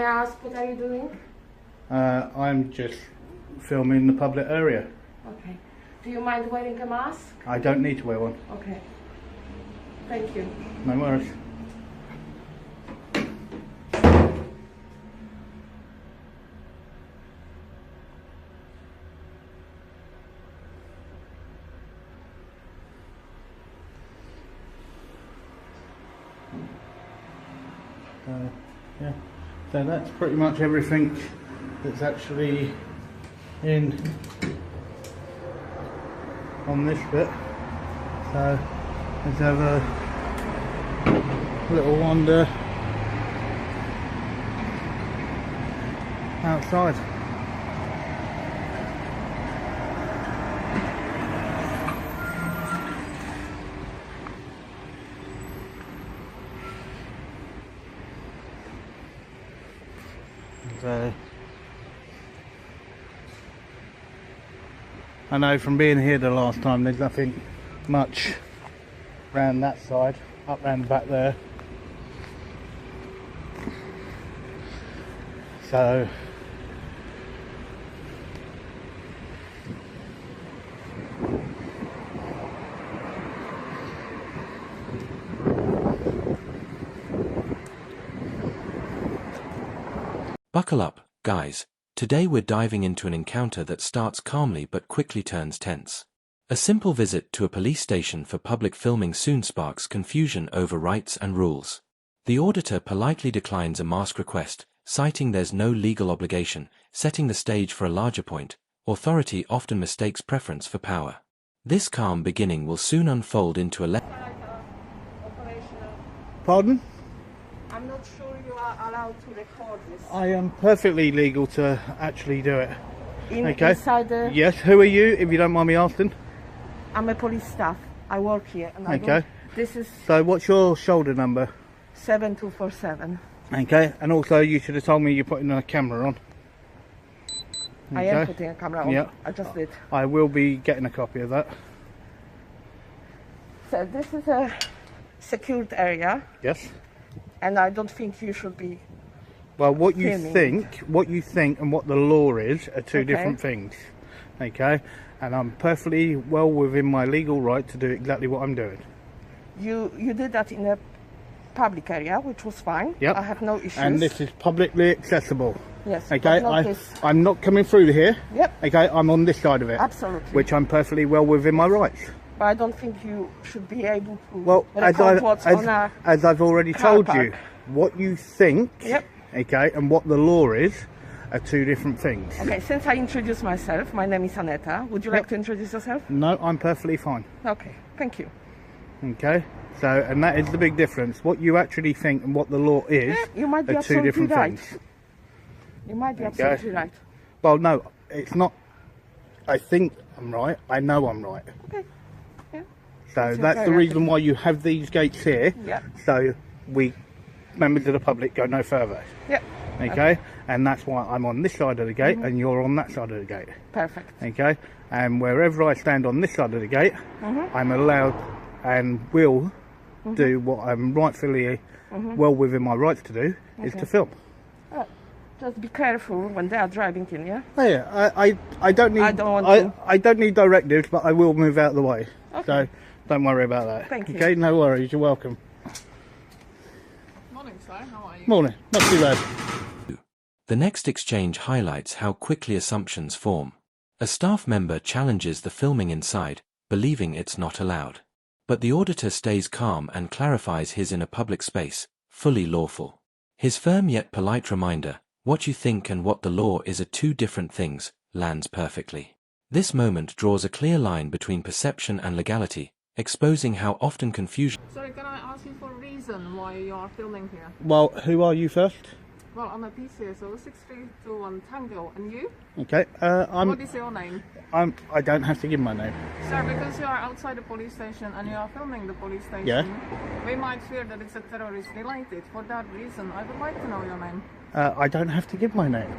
May I ask, what are you doing? I'm just filming the public area. Okay. Do you mind wearing a mask? I don't need to wear one. Okay. Thank you. No worries. Yeah, so that's pretty much everything that's actually in on this bit. So let's have a little wander outside. So I know from being here the last time there's nothing much round that side, up round the back there. So buckle up, guys. Today we're diving into an encounter that starts calmly but quickly turns tense. A simple visit to a police station for public filming soon sparks confusion over rights and rules. The auditor politely declines a mask request, citing there's no legal obligation, setting the stage for a larger point. Authority often mistakes preference for power. This calm beginning will soon unfold into a Pardon? I'm not sure you are allowed to record this. I am perfectly legal to actually do it. Okay. Inside the... Yes, who are you, if you don't mind me asking? I'm a police staff. I work here. And Okay. This is So what's your shoulder number? 7247. Okay, and also you should have told me you're putting a camera on. I am putting a camera on. Yeah. I just did. I will be getting a copy of that. So this is a secured area, Yes. and I don't think you should be. Well, what you Filming. think and what the law is are two Okay. different things. Okay? And I'm perfectly well within my legal right to do exactly what I'm doing. You did that in a public area, which was fine. Yep. I have no issues. And this is publicly accessible. Yes. Okay? but not this. I'm not coming through here. Yep. Okay? I'm on this side of it. Absolutely. Which I'm perfectly well within my rights. But I don't think you should be able to Well, record what's on a as I've already car told park. you, what you think, Yep. okay, and what the law is are two different things. Okay, since I introduced myself, my name is Aneta. Would you like to introduce yourself? No, I'm perfectly fine. Okay, thank you. Okay, so and that is the big difference. What you actually think and what the law is You might be are two absolutely different right. things. You might be Okay. absolutely right. Well, no, it's not. I think I'm right. I know I'm right. Okay. Yeah. So That's your that's the prerogative. reason why you have these gates here. Yeah. So we, members of the public, go no further. Yeah. Okay, and that's why I'm on this side of the gate and you're on that side of the gate. Perfect. Okay, and wherever I stand on this side of the gate, I'm allowed and will do what I'm rightfully well within my rights to do, is to film. Just be careful when they are driving in, yeah? Oh yeah, I don't need I don't want to. I don't need directives, but I will move out of the way. Okay. So don't worry about that. Thank you. Okay, no worries. You're welcome. Morning, sir. How are you? Morning. Not too bad. The next exchange highlights how quickly assumptions form. A staff member challenges the filming inside, believing it's not allowed. But the auditor stays calm and clarifies his in a public space, fully lawful. His firm yet polite reminder, what you think and what the law is are two different things, lands perfectly. This moment draws a clear line between perception and legality, exposing how often confusion... Sorry, can I ask you for a reason why you are filming here? Well, who are you first? Well, I'm a PCSO 6321 Tango, and you? Okay, What is your name? I don't have to give my name. Sir, because you are outside the police station and you are filming the police station, Yeah. we might fear that it's a terrorist related. For that reason, I would like to know your name. I don't have to give my name.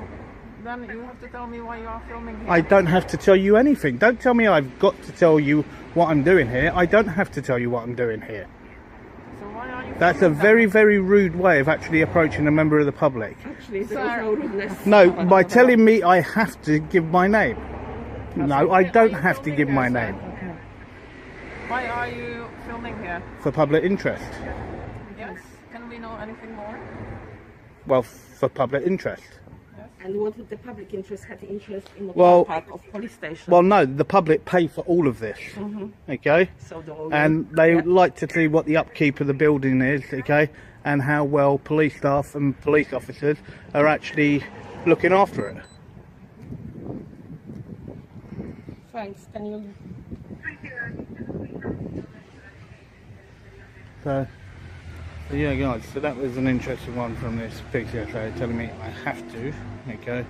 Then you have to tell me why you are filming here. I don't have to tell you anything. Don't tell me I've got to tell you what I'm doing here. I don't have to tell you what I'm doing here. So why are you That's a very, very rude way of actually approaching a member of the public. Actually, there was no rudeness. No, by telling me I have to give my name. No, I don't have to give my name. Okay. Why are you filming here? For public interest. Yes. Can we know anything more? Well, for public interest. And what would the public interest have interest in the Well- car park of police station? Well, no, the public pay for all of this. Okay? So the owner- And they Yeah. like to see what the upkeep of the building is, okay? And how well police staff and police officers are actually looking after it. Thanks. Can you? So yeah, guys, so that was an interesting one from this PCSO telling me I have to, okay?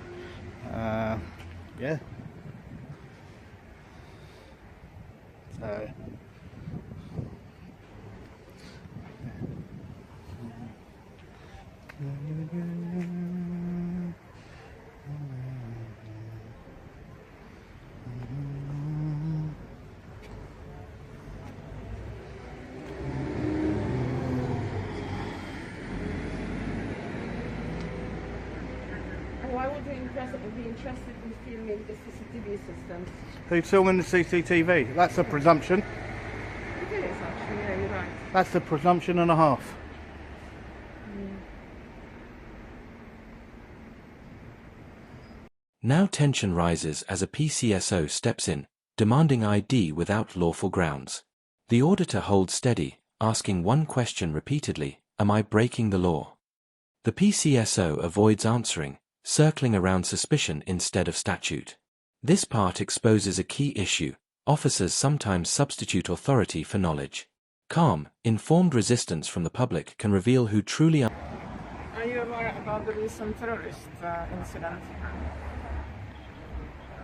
Yeah. So. Why would you be interested in filming the CCTV systems? Who's filming the CCTV? That's a presumption. It is actually, yeah, you're right. That's a presumption and a half. Now tension rises as a PCSO steps in, demanding ID without lawful grounds. The auditor holds steady, asking one question repeatedly: am I breaking the law? The PCSO avoids answering, circling around suspicion instead of statute. This part exposes a key issue: officers sometimes substitute authority for knowledge. Calm, informed resistance from the public can reveal who truly are. Are you aware about the recent terrorist incident?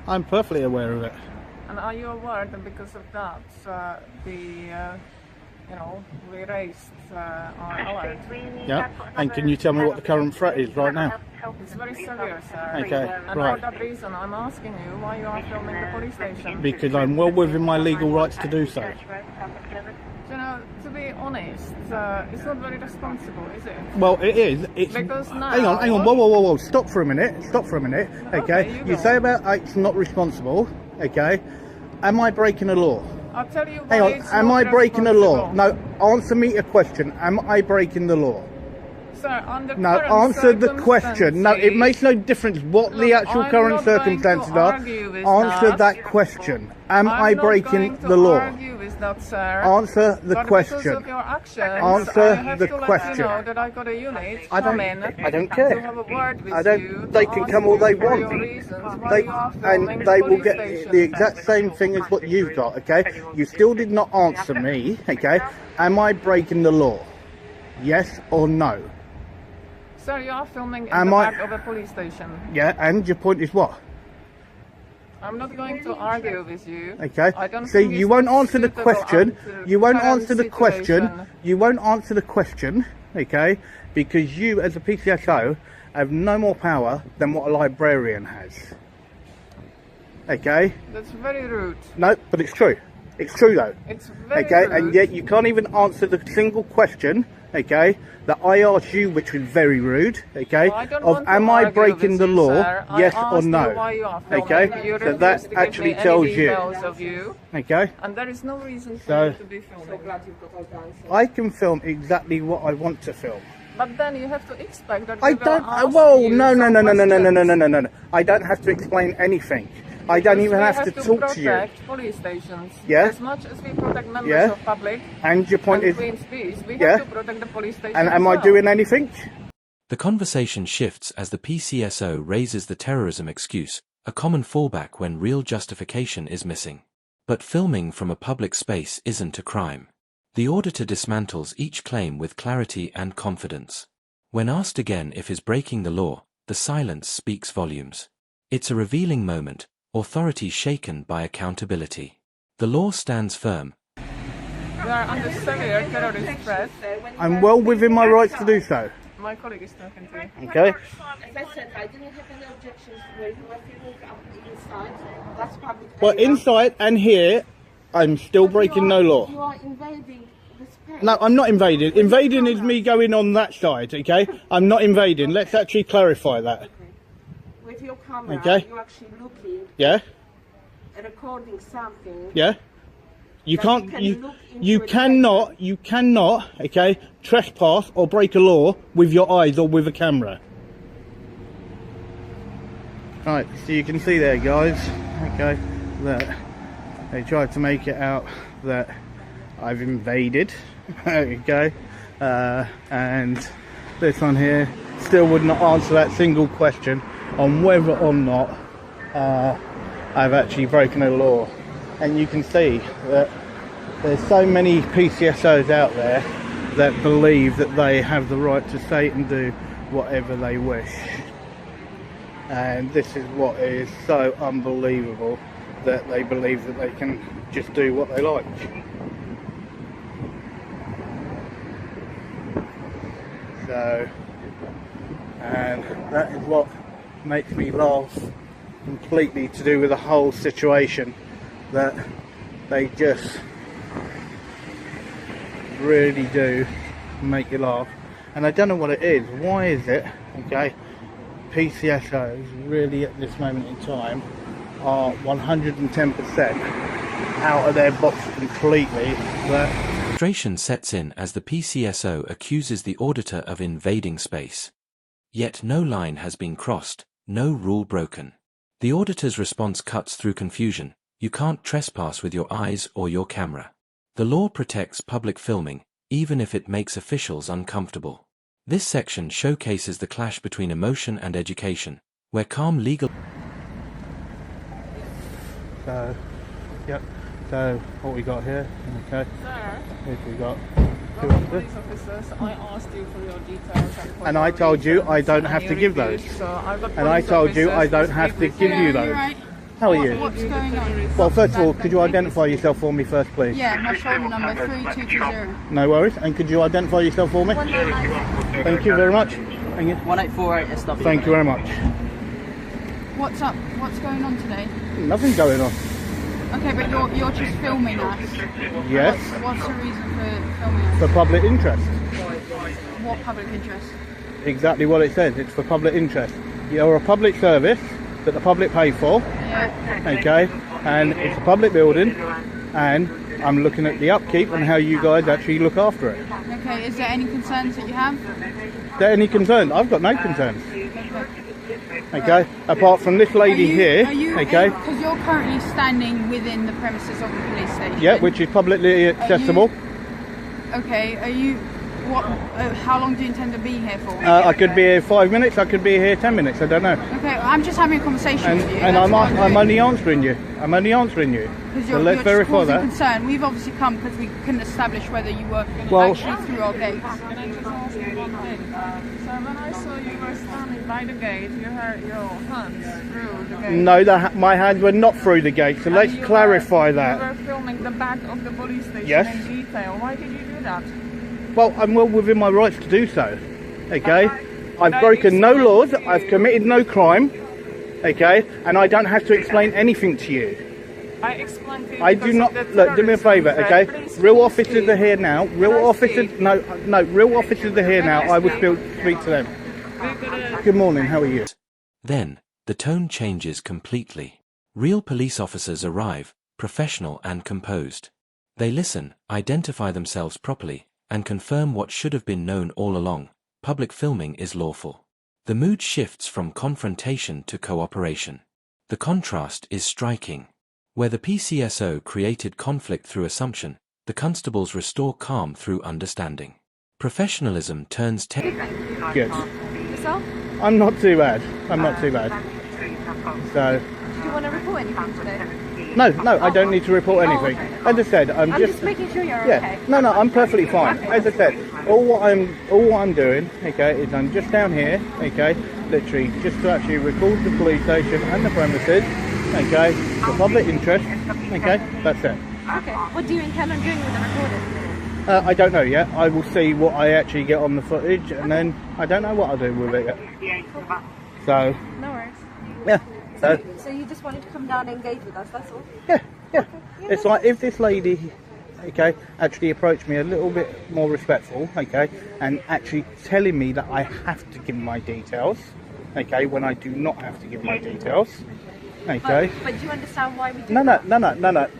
I'm perfectly aware of it. And are you aware that because of that, we raised our alert? Yeah. And can you tell me what the current threat is right now? It's very severe, sir. Okay, And right. for that reason, I'm asking you why you are filming the police station. Because I'm well within my legal rights to do so. You know, to be honest, it's not very responsible, is it? Well, it is. It's. Because now- Hang on. Whoa. Stop for a minute. Okay. Okay, You you say go. about it's not responsible. Okay. Am I breaking a law? I'll tell you why Hang on. it's Am not I breaking the law? responsible. No. Answer me a question. Am I breaking the law? Sir, under No. current Answer the question. No. It circumstances- makes no difference what the Look, actual I'm current not going to circumstances are. argue with Answer that. that question. Am I'm I not breaking going to the law? argue with that, sir. Answer the But question. Because of your actions, Answer I have the to let question. you know that I got a unit I don't- come in I don't care. to have a word with I don't- you. they to can ask come all you they for want. your reasons why you are filming And the they will police get station. the exact same thing as what you've got, okay? You still did not answer me, okay? Am I breaking the law? Yes or no? Sir, you are filming in Am the I- back of a police station. Yeah, and your point is what? I'm not going to argue with you. Okay. I don't See, think you it's won't answer the suitable question. under You won't current answer the question. situation. You won't answer the question, okay? Because you, as a PCSO, have no more power than what a librarian has. Okay? That's very rude. No, but it's true. It's true though. It's very Okay, rude. and yet you can't even answer the single question, okay, that I asked you, which was very rude, okay, Well, I don't of want to am I argue breaking with the you, law, sir. yes I or asked no? you why you are filming. Okay, You so refused that to give actually me any tells you. details of you, Okay, and there is no reason for So- you to be So filming. glad you've got all the answers. I can film exactly what I want to film. But then you have to expect that I we will don't, ask whoa, you no, some questions. I don't have to explain anything. I don't even Because have we to talk to you. protect police stations. Yeah. As much as we protect members Yeah. of public And your point and is, Queen's Peace, we Yeah. have to protect the police station and as am I well. doing anything? The conversation shifts as the PCSO raises the terrorism excuse, a common fallback when real justification is missing. But filming from a public space isn't a crime. The auditor dismantles each claim with clarity and confidence. When asked again if is breaking the law, the silence speaks volumes. It's a revealing moment, authority shaken by accountability. The law stands firm. We are under severe terrorist threat. I'm well within my rights to do so. My colleague is talking to you. Okay? As I said, I didn't have any objections where you were filming up inside. That's public Well, area. inside and here, I'm still breaking no law. You are invading respect. No, I'm not invading. Invading is me going on that side, okay? I'm not invading. Let's actually clarify that. Okay. With your camera, Okay. you're actually looking, Yeah? recording something. Yeah? You That can't, you can you look into you cannot, okay, trespass or break a law with your eyes or with a camera. Right, so you can see there, guys, okay, that they tried to make it out that I've invaded, okay, and this one here still would not answer that single question on whether or not I've actually broken a law. And you can see that there's so many PCSOs out there that believe that they have the right to say and do whatever they wish. And this is what is so unbelievable, that they believe that they can just do what they like. So, and that is what makes me laugh completely, to do with the whole situation, that they just really do make you laugh. And I don't know what it is. Why is it, okay, PCSOs really at this moment in time are 110% out of their box completely. Frustration sets in as the PCSO accuses the auditor of invading space. Yet no line has been crossed, no rule broken. The auditor's response cuts through confusion. You can't trespass with your eyes or your camera. The law protects public filming, even if it makes officials uncomfortable. This section showcases the clash between emotion and education, where calm legal... So, yep. So, what we got here, okay. Sir, If we got two fellow officers. police officers, I asked you for your details. And I told you I don't have to give those. And I told you I don't have to give you those. How are you? What's going on? Well, first of all, could you identify yourself for me first, please? Yeah, my shoulder number 3220. No worries. And could you identify yourself for me? Thank you very much. Thank you. 1848 SW. Thank you very much. What's up? What's going on today? Nothing going on. Okay, but you're just filming us. Yes. What's the reason for filming us? For public interest. What public interest? Exactly what it says. It's for public interest. You're a public service that the public pay for. Yeah. Okay. And it's a public building. And I'm looking at the upkeep and how you guys actually look after it. Okay, is there any concerns that you have? Is there any concerns? I've got no concerns. Okay. Okay. Apart from this lady here. Okay. Because you're currently standing within the premises of the police station. Yeah, which is publicly accessible. Okay, are you... What? How long do you intend to be here for? I could be here 5 minutes, I could be here 10 minutes, I don't know. Okay, I'm just having a conversation with you. And that's what I'm doing. only answering you. I'm only answering you. Because So you're let's just verify causing that. concern. We've obviously come because we couldn't establish whether you were Well- actually through our gates. Can I just ask you one thing? So when I saw you were standing by the gate, you had your hands through the gate. No, my hands were not through the gate, so let's And you clarify You that. were filming the back of the police station Yes. in detail. Why did you do that? Well, I'm well within my rights to do so. Okay? I've broken no laws, I've committed no crime. Okay? And I don't have to explain anything to you. I explained to you I because do of not. the Look, do me a terrorist favour, threat. okay? Please, Real please officers speak. are here now. Real Can I officers. speak? No. Real officers are here now. I will still speak to them. Good morning. How are you? Then, the tone changes completely. Real police officers arrive, professional and composed. They listen, identify themselves properly, and confirm what should have been known all along: public filming is lawful. The mood shifts from confrontation to cooperation. The contrast is striking. Where the PCSO created conflict through assumption, the constables restore calm through understanding. Professionalism turns Good. Yourself? I'm not too bad. I'm not too bad. So, Do you want to report anything today? no, I don't need to report anything. okay. As I said, I'm just making sure you're yeah. No, I'm perfectly fine. As I said, all what I'm doing, okay, is I'm just down here, okay, literally just to actually record the police station and the premises, okay, for public interest, okay, that's it. Okay. What do you intend on doing with the recording? I don't know yet. I will see what I actually get on the footage, and then I don't know what I'll do with it yet. So, No worries. yeah. So you just wanted to come down and engage with us, that's all? Yeah. It's like if this lady okay, actually approached me a little bit more respectful, okay, and actually telling me that I have to give my details, okay, when I do not have to give my details, okay. But do you understand why we do No. that?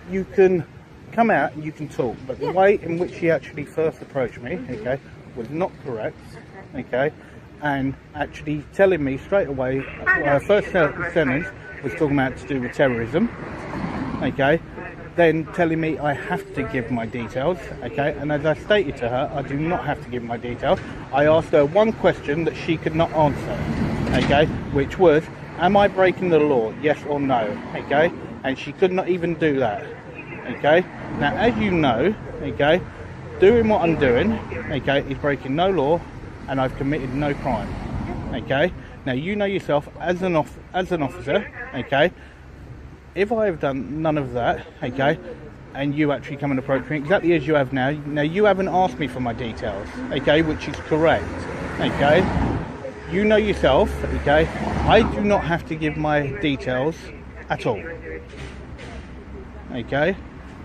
You can come out and you can talk, but the way in which she actually first approached me, okay, was not correct, okay, and actually telling me straight away, her first sentence was talking about to do with terrorism, okay, then telling me I have to give my details, okay, and as I stated to her, I do not have to give my details. I asked her one question that she could not answer, okay, which was, am I breaking the law, yes or no, okay, and she could not even do that, okay. Now, as you know, okay, doing what I'm doing, okay, is breaking no law, and I've committed no crime, okay. Now, you know yourself as an officer, okay, if I have done none of that, okay, and you actually come and approach me exactly as you have now, you haven't asked me for my details, okay, which is correct, okay. You know yourself, okay, I do not have to give my details at all, okay,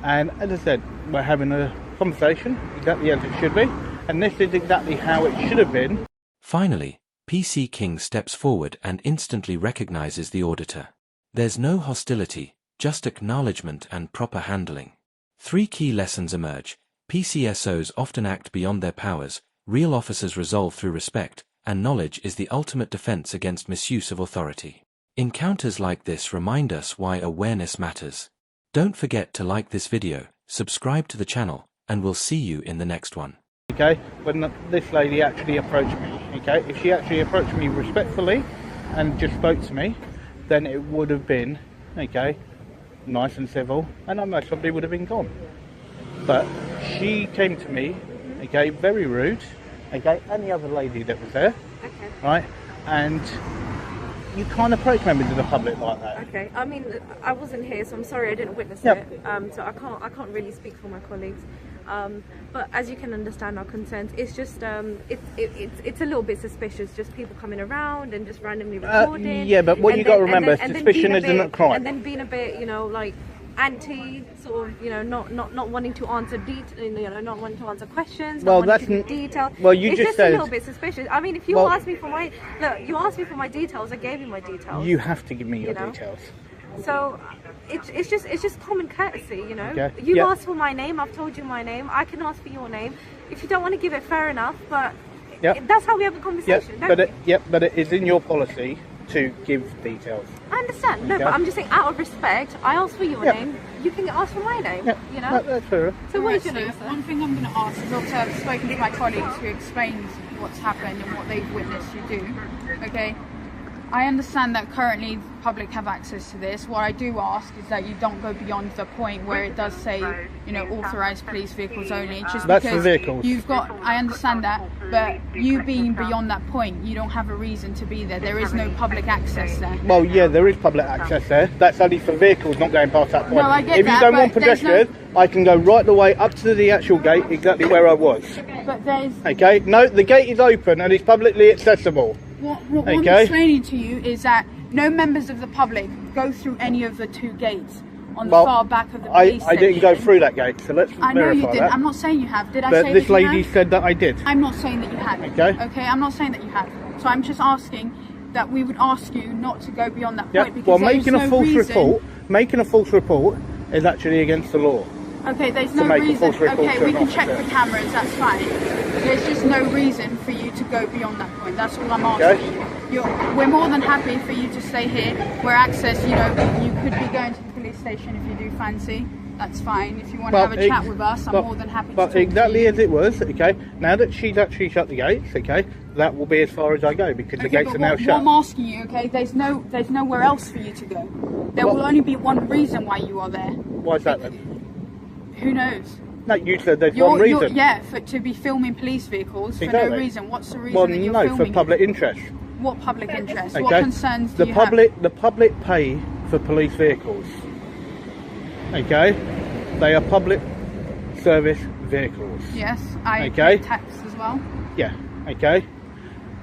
and as I said, we're having a conversation exactly as it should be, and this is exactly how it should have been. Finally, PC King steps forward and instantly recognizes the auditor. There's no hostility, just acknowledgement and proper handling. 3 key lessons emerge. PCSOs often act beyond their powers, real officers resolve through respect, and knowledge is the ultimate defense against misuse of authority. Encounters like this remind us why awareness matters. Don't forget to like this video, subscribe to the channel, and we'll see you in the next one. Okay, when this lady actually approached me, okay, if she actually approached me respectfully and just spoke to me, then it would have been, okay, nice and civil, and I most probably would have been gone. But she came to me, okay, very rude, okay, and the other lady that was there, Okay. right, and you can't approach members of the public like that. Okay. I mean, I wasn't here, so I'm sorry I didn't witness Yep. it. So I can't really speak for my colleagues. But as you can understand our concerns, it's just it's a little bit suspicious. Just people coming around and just randomly recording. Yeah, but what and you got to then- remember, and then suspicion being a isn't a bit- crime. And then being a bit, like anti, sort of, not wanting to answer not wanting to answer questions. Well, not that's wanting to give detail. well, you it's just just said- a little bit suspicious. I mean, if you Well- asked me for you asked me for my details, I gave you my details. You have to give me your You know? details. So it's just common courtesy, Okay. You Yep. asked for my name, I've told you my name. I can ask for your name. If you don't want to give it, fair enough. But Yep. that's how we have a Yep, conversation. don't we? but it is in your policy to give details. I understand. No, Okay. but I'm just saying, out of respect, I asked for your Yep. name. You can ask for my name. Yep, that's fair. So what is your Alright, name, so sir? one thing I'm going to ask is, also I've spoken to my colleagues who explains what's happened and what they've witnessed you do. Okay, I understand that currently the public have access to this. What I do ask is that you don't go beyond the point where it does say, authorised police vehicles only. Just That's because for vehicles. you've got, I understand that, but you being beyond that point, you don't have a reason to be there. There is no public access there. Well, yeah, there is public access there. That's only for vehicles not going past that point. No, I get if you that, don't but want there's pedestrians, I can go right the way up to the actual gate, exactly where I was. But there's Okay? No, the gate is open and it's publicly accessible. what I'm Okay. explaining to you is that no members of the public go through any of the 2 gates on the Well, far back of the I police didn't go station. through that gate, so let's I know you verify didn't. that. I'm not saying you have. Did I But say this that you lady have? said that I did. I'm not saying that you have. Okay. Okay, I'm not saying that you have. So I'm just asking that we would ask you not to go beyond that Yeah. point because Well, there is making a no false reason. making a false report is actually against the law. Okay, there's to no make a reason. false report Okay, to we an can check officer. the cameras. That's fine. There's just no reason for you to go beyond that point. That's all I'm asking. Okay. We're more than happy for you to stay here. Where access, you could be going to the police station if you do fancy. That's fine. If you want to have a chat with us, I'm more than happy to talk But exactly to you. as it was, okay, now that she's actually shut the gates, okay, that will be as far as I go because the gates but are now what shut. I'm asking you, okay, there's nowhere else for you to go. There will only be one reason why you are there. Why is that then? Who knows? No, you said there's one reason. To be filming police vehicles for Exactly. no reason. What's the reason Well, that you're no, filming for public interest. What public interest? Okay. What concerns do the you public, have? The public pay for police vehicles. Okay, they are public service vehicles. Yes, I Okay. pay tax as well. Yeah. Okay,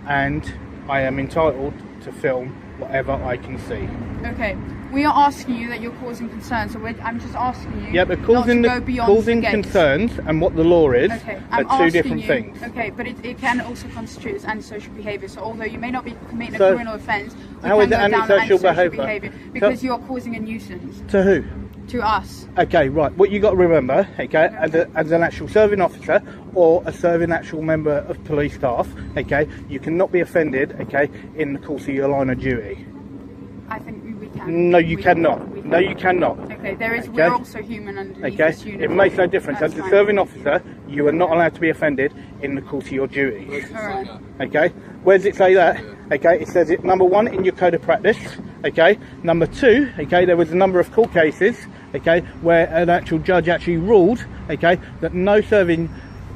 and I am entitled to film whatever I can see. Okay, we are asking you that you're causing concern, so I'm just asking you Yeah, but not causing, to go beyond causing the gates. concerns and what the law is Okay, are I'm two asking different you, things. Okay, but it can also constitute as antisocial behaviour. So although you may not be committing So, a criminal offence, we how can is go it down antisocial antisocial behaviour? because you're causing a nuisance To who? to us. Okay, right. What you got to remember, okay, as an actual serving officer or a serving actual member of police staff, okay, you cannot be offended, okay, in the course of your line of duty. I think we can. No, you We cannot. can. No, you cannot. Okay, there is. Okay. We're also human underneath Okay, this it uniform. makes no difference. That's As a fine. serving officer, you are not allowed to be offended in the course of your duties. Alright. Okay, where does it say that? Okay, it says it number 1 in your code of practice. Okay, number 2. Okay, there was a number of court cases. Okay, where an actual judge actually ruled. Okay, that no serving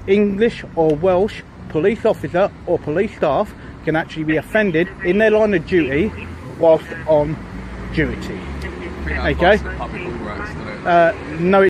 English or Welsh police officer or police staff can actually be offended in their line of duty whilst on duty. Okay. Public all rights, doesn't it? No.